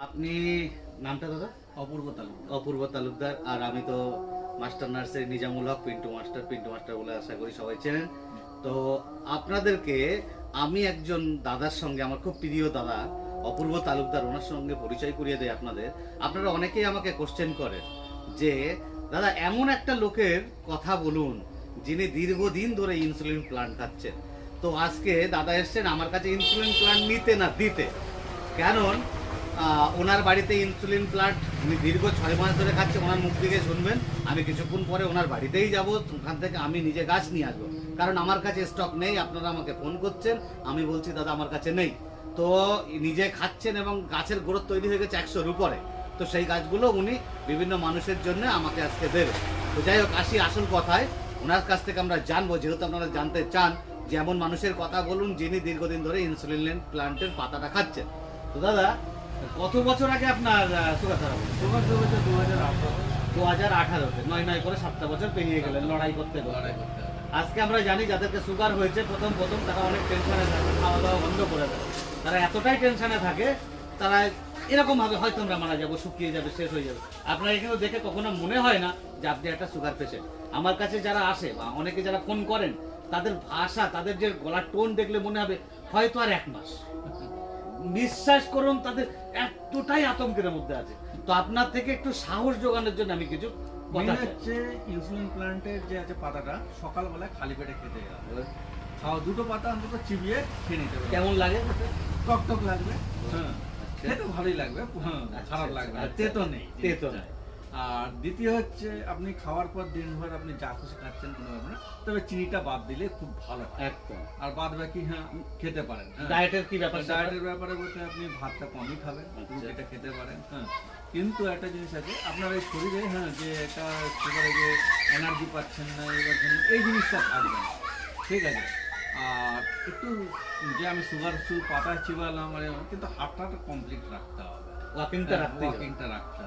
আপনি নামটা দাদা? অপূর্ব তালুকদার। অপূর্ব তালুকদার। আর আমি তো মাস্টার নার্সের নিজামুল হক, পিন্টু মাস্টার বলে আশা করি সবাই চেনেন। তো আপনাদেরকে আমি একজন দাদার সঙ্গে, আমার খুব প্রিয় দাদা অপূর্ব তালুকদার, ওনার সঙ্গে পরিচয় করিয়ে দেয় আপনাদের। আপনারা অনেকেই আমাকে কোশ্চেন করেন যে দাদা এমন একটা লোকের কথা বলুন যিনি দীর্ঘদিন ধরে ইনসুলিন প্ল্যান্ট খাচ্ছেন। তো আজকে দাদা এসছেন আমার কাছে ইনসুলিন প্ল্যান্ট নিতে না দিতে, কারণ ওনার বাড়িতে ইনসুলিন প্লান্ট উনি দীর্ঘ 6 মাস ধরে খাচ্ছে। ওনার মুখ থেকে শুনবেন, আমি কিছুক্ষণ পরে ওনার বাড়িতেই যাব, ওখান থেকে আমি নিজে গাছ নিয়ে আসবো, কারণ আমার কাছে স্টক নেই। আপনারা আমাকে ফোন করছেন, আমি বলছি দাদা আমার কাছে নেই। তো নিজে খাচ্ছেন এবং গাছের গ্রোথ তৈরি হয়ে গেছে 100-র উপরে। তো সেই গাছগুলো উনি বিভিন্ন মানুষের জন্য আমাকে আজকে দেবে। তো যাই হোক, আসি আসল কথায়। ওনার কাছ থেকে আমরা জানবো, যেহেতু আপনারা জানতে চান যে এমন মানুষের কথা বলুন যিনি দীর্ঘদিন ধরে ইনসুলিন প্লান্টের পাতাটা খাচ্ছেন। তো দাদা, কত বছর আগে আপনার সুগার ধরা পড়েছে? সুগার হয়েছে 2018-তে 9 করে 7টা বছর পেরিয়ে গেলেন লড়াই করতে লড়াই করতে হবে। আজকে আমরা জানি যাদেরকে সুগার হয়েছে প্রথম তারা অনেক টেনশনে থাকে, খাওয়া দাওয়া বন্ধ করে দেয়। তারা এতটাই টেনশনে থাকে, তারা এরকম ভাবে হয়তো আমরা মারা যাবো, শুকিয়ে যাবে, শেষ হয়ে যাবে। আপনারা এখানে দেখে কখনো মনে হয় না যে আপনি একটা সুগার পেশেন্ট। আমার কাছে যারা আসে বা অনেকে যারা ফোন করেন, তাদের ভাষা, তাদের যে গলার টোন দেখলে মনে হবে হয়তো আর 1 মাস। বিশ্বাস করুন, তাদের এতটাই আতঙ্কের মধ্যে আছে। তো আপনার থেকে একটু সাহস জোগানোর জন্য আমি কিছু কথা চাই। হচ্ছে ইনসুলিন প্ল্যান্টের যে আছে পাতাটা সকালবেলা খালি পেটে খেতে হবে। খাওয়া 2টো পাতা অন্তত চিবিয়ে খেয়ে নিতে হবে। কেমন লাগে? টক লাগবে, হ্যাঁ খেতে ভালোই লাগবে, হ্যাঁ খারাপ লাগবে না, তেতো নেই। তেতো নেই। আর দ্বিতীয় হচ্ছে আপনি খাওয়ার পর দিনভর আপনি যা খুশি খাচ্ছেন কোনো ব্যাপার না, তবে চিনিটা বাদ দিলে খুব ভালো হয়। একদম। আর বাদ বাকি হ্যাঁ খেতে পারেন। ডায়েটের কি ব্যাপার? ডায়েটের ব্যাপারে বলতে আপনি ভাতটা কমই খাবেন, রুটিটা খেতে পারেন, হ্যাঁ। কিন্তু একটা জিনিস আছে, আপনার এই শরীরে হ্যাঁ যে একটা সুগারে যে এনার্জি পাচ্ছেন না, এই জিনিসটা থাকবে না, ঠিক আছে। আর একটু যে আমি সুগার পাতা চিবালাম, কিন্তু হাতটা কমপ্লিট রাখতে হবে, ওয়াকিংটা রাখতে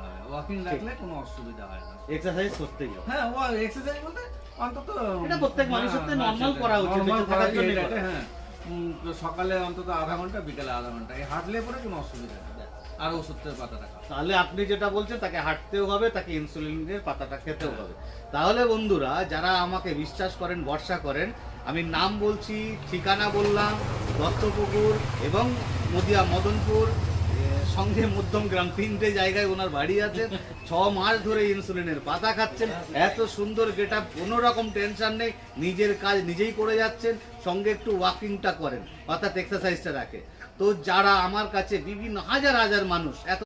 হবে। ওয়াকিং রাখলে কোনো অসুবিধা হয় না। এক্সারসাইজ করতেই হবে। হ্যাঁ, এক্সারসাইজ বলতে অন্তত এটা প্রত্যেক মানুষের তো নরমাল করা উচিত, নরমাল বেঁচে থাকার জন্য করা। হ্যাঁ। তো সকালে অন্তত আধা ঘন্টা, বিকেলে আধা ঘন্টা, এই হাঁটলে পরে কোনো অসুবিধা নেই। আর ওষুধের পাতাটা খাও। তাহলে আপনি যেটা বলছেন, তাকে হাঁটতেও হবে, তাকে ইনসুলিনের পাতাটা খেতেও হবে। তাহলে বন্ধুরা, যারা আমাকে বিশ্বাস করেন, ভরসা করেন, আমি নাম বলছি, ঠিকানা বললাম, দত্তপুকুর এবং মদনপুর, সঙ্গে মধ্যমগ্রাম, 3টে জায়গায় ওনার বাড়ি আছে। 6 মাস ধরে ইনসুলিনের পাতা খাচ্ছেন, এত সুন্দর গেটআপ, কোনো রকম টেনশন নেই, নিজের কাজ নিজেই করে যাচ্ছেন, সঙ্গে একটু ওয়াকিংটা করেন, অর্থাৎ এক্সারসাইজটা রাখে। তো যারা আমার কাছে বিভিন্ন হাজার মানুষ এত